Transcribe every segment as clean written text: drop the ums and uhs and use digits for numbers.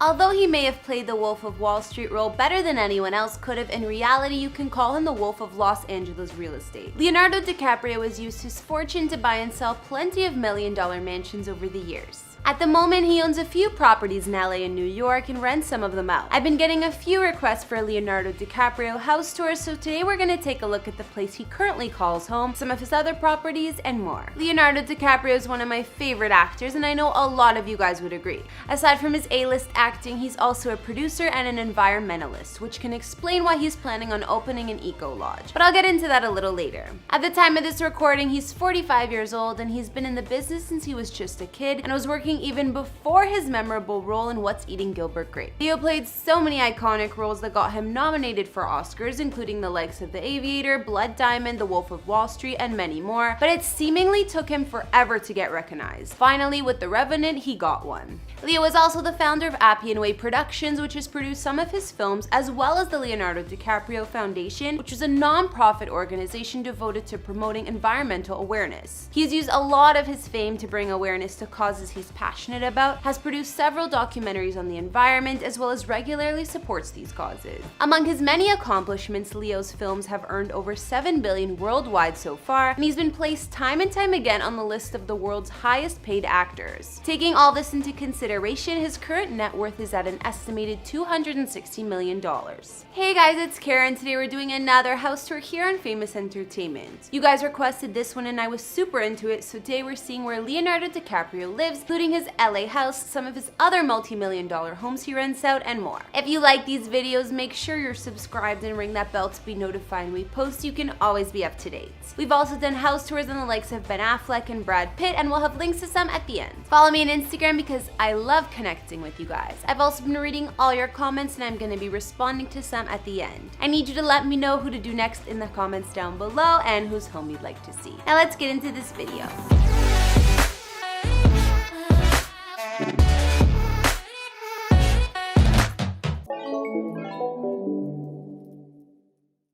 Although he may have played the Wolf of Wall Street role better than anyone else could have, in reality you can call him the Wolf of Los Angeles real estate. Leonardo DiCaprio has used his fortune to buy and sell plenty of million-dollar mansions over the years. At the moment, he owns a few properties in LA and New York and rents some of them out. I've been getting a few requests for Leonardo DiCaprio house tours, so today we're going to take a look at the place he currently calls home, some of his other properties, and more. Leonardo DiCaprio is one of my favorite actors, and I know a lot of you guys would agree. Aside from his A-list acting, he's also a producer and an environmentalist, which can explain why he's planning on opening an eco-lodge. But I'll get into that a little later. At the time of this recording, he's 45 years old, and he's been in the business since he was just a kid, and was working even before his memorable role in What's Eating Gilbert Grape. Leo played so many iconic roles that got him nominated for Oscars, including the likes of The Aviator, Blood Diamond, The Wolf of Wall Street, and many more, but it seemingly took him forever to get recognized. Finally, with The Revenant, he got one. Leo is also the founder of Appian Way Productions, which has produced some of his films, as well as the Leonardo DiCaprio Foundation, which is a non-profit organization devoted to promoting environmental awareness. He's used a lot of his fame to bring awareness to causes he's passionate about, has produced several documentaries on the environment, as well as regularly supports these causes. Among his many accomplishments, Leo's films have earned over $7 billion worldwide so far, and he's been placed time and time again on the list of the world's highest paid actors. Taking all this into consideration, his current net worth is at an estimated $260 million. Hey guys, it's Karen. Today we're doing another house tour here on Famous Entertainment. You guys requested this one and I was super into it, so today we're seeing where Leonardo DiCaprio lives, including his LA house, some of his other multi-million-dollar homes he rents out, and more. If you like these videos, make sure you're subscribed and ring that bell to be notified when we post. You can always be up to date. We've also done house tours on the likes of Ben Affleck and Brad Pitt, and we'll have links to some at the end. Follow me on Instagram because I love connecting with you guys. I've also been reading all your comments and I'm going to be responding to some at the end. I need you to let me know who to do next in the comments down below and whose home you'd like to see. Now let's get into this video.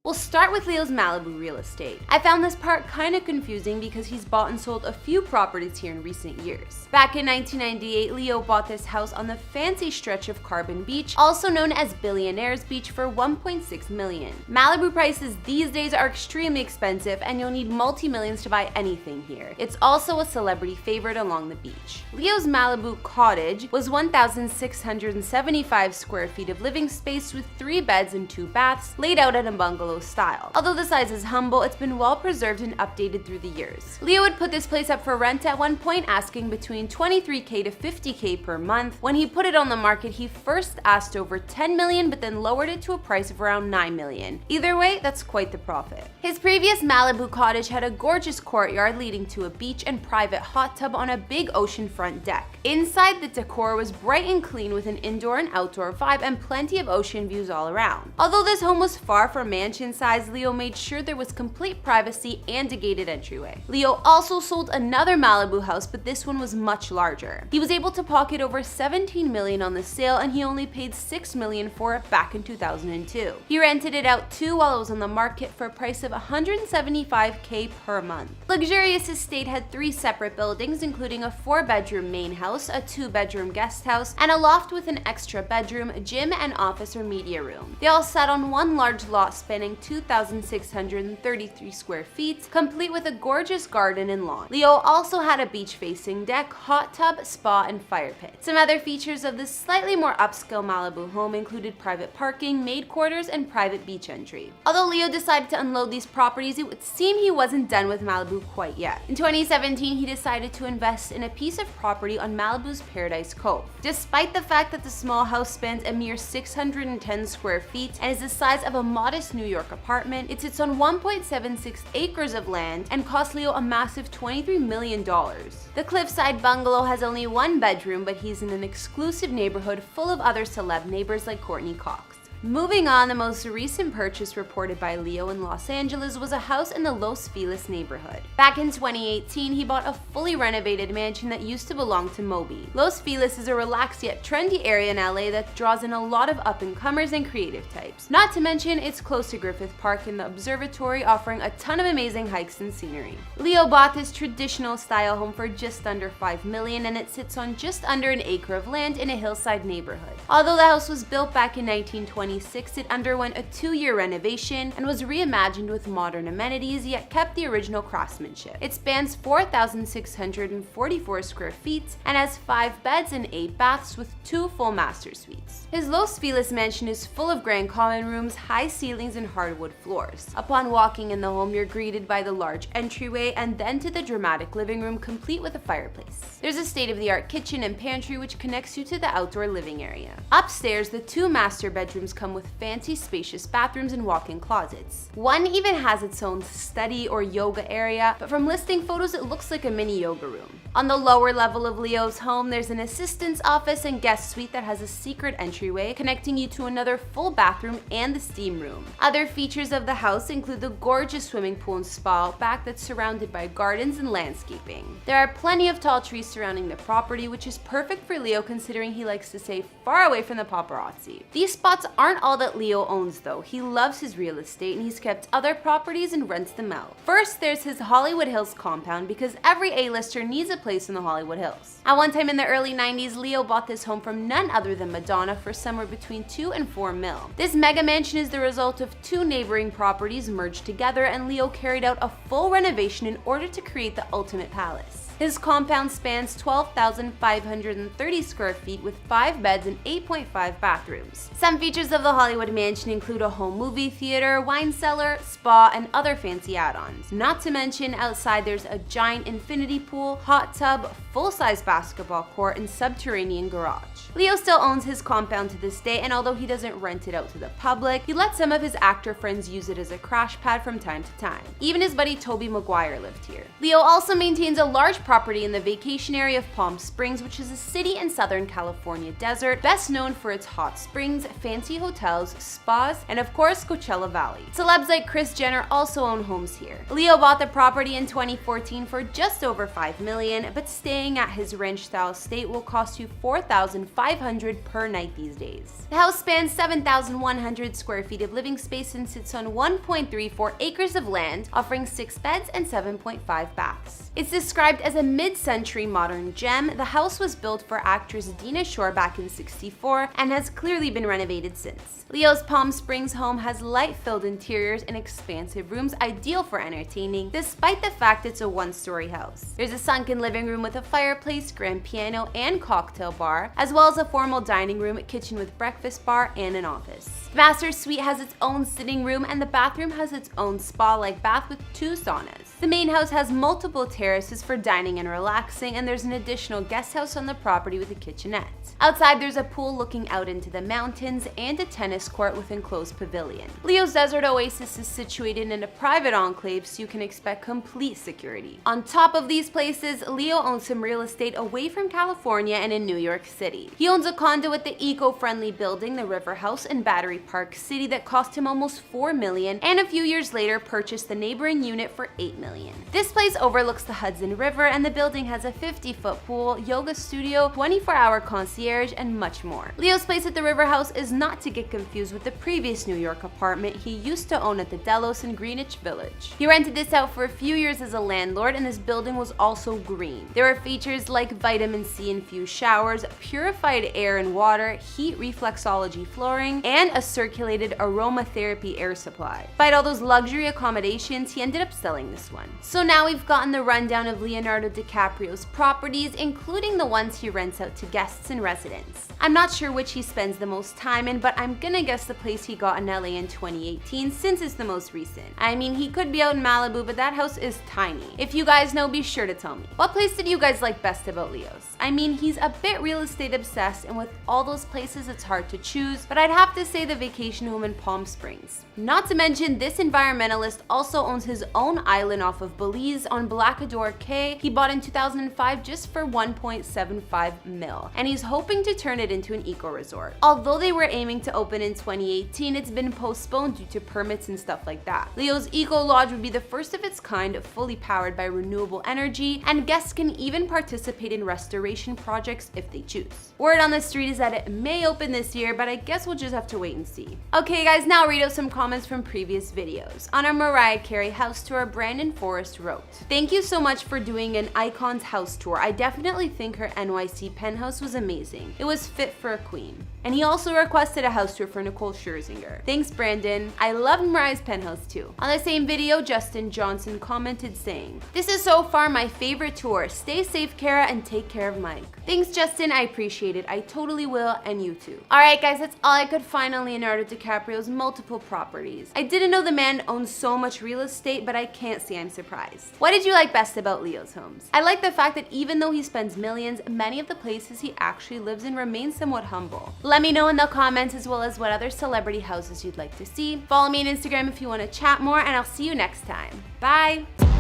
We'll start with Leo's Malibu real estate. I found this part kind of confusing because he's bought and sold a few properties here in recent years. Back in 1998, Leo bought this house on the fancy stretch of Carbon Beach, also known as Billionaire's Beach, for $1.6 million. Malibu prices these days are extremely expensive and you'll need multi-millions to buy anything here. It's also a celebrity favorite along the beach. Leo's Malibu cottage was 1,675 square feet of living space with 3 beds and 2 baths, laid out in a bungalow style. Although the size is humble, it's been well preserved and updated through the years. Leo would put this place up for rent at one point, asking between $23K to $50K per month. When he put it on the market, he first asked over $10 million, but then lowered it to a price of around $9 million. Either way, that's quite the profit. His previous Malibu cottage had a gorgeous courtyard leading to a beach and private hot tub on a big oceanfront deck. Inside, the decor was bright and clean with an indoor and outdoor vibe and plenty of ocean views all around. Although this home was far from mansion size, Leo made sure there was complete privacy and a gated entryway. Leo also sold another Malibu house, but this one was much larger. He was able to pocket over $17 million on the sale, and he only paid $6 million for it back in 2002. He rented it out too while it was on the market for a price of $175K per month. Luxurious estate had 3 separate buildings, including a 4-bedroom main house, a 2-bedroom guest house, and a loft with an extra bedroom, gym, and office or media room. They all sat on one large lot spanning 2,633 square feet, complete with a gorgeous garden and lawn. Leo also had a beach-facing deck, hot tub, spa, and fire pit. Some other features of this slightly more upscale Malibu home included private parking, maid quarters, and private beach entry. Although Leo decided to unload these properties, it would seem he wasn't done with Malibu quite yet. In 2017, he decided to invest in a piece of property on Malibu's Paradise Cove. Despite the fact that the small house spans a mere 610 square feet and is the size of a modest New York apartment, it sits on 1.76 acres of land and cost Leo a massive $23 million. The cliffside bungalow has only 1 bedroom, but he's in an exclusive neighborhood full of other celeb neighbors like Courtney Cox. Moving on, the most recent purchase reported by Leo in Los Angeles was a house in the Los Feliz neighborhood. Back in 2018, he bought a fully renovated mansion that used to belong to Moby. Los Feliz is a relaxed yet trendy area in LA that draws in a lot of up-and-comers and creative types. Not to mention, it's close to Griffith Park and the observatory, offering a ton of amazing hikes and scenery. Leo bought this traditional style home for just under $5 million, and it sits on just under an acre of land in a hillside neighborhood. Although the house was built back in 1926, it underwent a 2-year renovation and was reimagined with modern amenities, yet kept the original craftsmanship. It spans 4,644 square feet and has 5 beds and 8 baths with 2 full master suites. His Los Feliz mansion is full of grand common rooms, high ceilings, and hardwood floors. Upon walking in the home, you're greeted by the large entryway and then to the dramatic living room complete with a fireplace. There's a state-of-the-art kitchen and pantry which connects you to the outdoor living area. Upstairs, the 2 master bedrooms come with fancy spacious bathrooms and walk-in closets. One even has its own study or yoga area, but from listing photos it looks like a mini yoga room. On the lower level of Leo's home, there's an assistant's office and guest suite that has a secret entryway connecting you to another full bathroom and the steam room. Other features of the house include the gorgeous swimming pool and spa out back that's surrounded by gardens and landscaping. There are plenty of tall trees surrounding the property, which is perfect for Leo considering he likes to stay far away from the paparazzi. These spots aren't all that Leo owns though. He loves his real estate and he's kept other properties and rents them out. First, there's his Hollywood Hills compound because every A-lister needs a place in the Hollywood Hills. At one time in the early 90s, Leo bought this home from none other than Madonna for somewhere between $2 and $4 million. This mega mansion is the result of 2 neighboring properties merged together, and Leo carried out a full renovation in order to create the ultimate palace. His compound spans 12,530 square feet with 5 beds and 8.5 bathrooms. Some features of the Hollywood mansion include a home movie theater, wine cellar, spa, and other fancy add-ons. Not to mention, outside there's a giant infinity pool, hot tub, full-size basketball court, and subterranean garage. Leo still owns his compound to this day, and although he doesn't rent it out to the public, he lets some of his actor friends use it as a crash pad from time to time. Even his buddy Tobey Maguire lived here. Leo also maintains a large property in the vacation area of Palm Springs, which is a city in Southern California desert, best known for its hot springs, fancy hotels, spas, and of course Coachella Valley. Celebs like Kris Jenner also own homes here. Leo bought the property in 2014 for just over $5 million, but staying at his ranch-style estate will cost you $4,500 per night these days. The house spans 7,100 square feet of living space and sits on 1.34 acres of land, offering 6 beds and 7.5 baths. It's described as a mid-century modern gem. The house was built for actress Dina Shore back in '64 and has clearly been renovated since. Leo's Palm Springs home has light-filled interiors and expansive rooms ideal for entertaining, despite the fact it's a 1-story house. There's a sunken living room with a fireplace, grand piano, and cocktail bar, as well as a formal dining room, kitchen with breakfast bar, and an office. The master suite has its own sitting room, and the bathroom has its own spa-like bath with 2 saunas. The main house has multiple terraces for dining and relaxing, and there's an additional guest house on the property with a kitchenette. Outside, there's a pool looking out into the mountains and a tennis court with enclosed pavilion. Leo's desert oasis is situated in a private enclave, so you can expect complete security. On top of these places, Leo owns some real estate away from California and in New York City. He owns a condo at the eco-friendly building, the River House in Battery Park City, that cost him almost $4 million, and a few years later purchased the neighboring unit for $8 million. This place overlooks the Hudson River, and the building has a 50-foot pool, yoga studio, 24-hour concierge, and much more. Leo's place at the River House is not to get confused with the previous New York apartment he used to own at the Delos in Greenwich Village. He rented this out for a few years as a landlord, and this building was also green. There were features like vitamin C infused showers, purified air and water, heat reflexology flooring, and a circulated aromatherapy air supply. Despite all those luxury accommodations, he ended up selling this one. So now we've gotten the rundown of Leonardo DiCaprio's properties, including the ones he rents out to guests and residents. I'm not sure which he spends the most time in, but I'm gonna guess the place he got in LA in 2018 since it's the most recent. I mean, he could be out in Malibu, but that house is tiny. If you guys know, be sure to tell me. What place did you guys like best about Leo's? I mean, he's a bit real estate obsessed, and with all those places it's hard to choose, but I'd have to say the vacation home in Palm Springs. Not to mention, this environmentalist also owns his own island off of Belize on Blackador Cay he bought in 2005 just for 1.75 mil, and he's hoping to turn it into an eco-resort. Although they were aiming to open in 2018, it's been postponed due to permits and stuff like that. Leo's Eco Lodge would be the first of its kind, fully powered by renewable energy, and guests can even participate in restoration projects if they choose. Word on the street is that it may open this year, but I guess we'll just have to wait and see. Okay guys, now read out some comments from previous videos. On our Mariah Carey house tour, Brandon Forrest wrote, "Thank you so much for doing an Icon's house tour. I definitely think her NYC penthouse was amazing. It was fit for a queen." And he also requested a house tour for Nicole Scherzinger. Thanks, Brandon. I loved Mariah's penthouse too. On the same video, Justin Johnson commented saying, "This is so far my favorite tour. Stay safe, Kara, and take care of Mike." Thanks, Justin. I appreciate it. I totally will, and you too. Alright guys, that's all I could find on Leonardo DiCaprio's multiple properties. I didn't know the man owns so much real estate, but I can't say I'm surprised. What did you like best about Leo's homes? I like the fact that even though he spends millions, many of the places he actually lives in remain somewhat humble. Let me know in the comments as well as what other celebrity houses you'd like to see. Follow me on Instagram if you want to chat more, and I'll see you next time. Bye!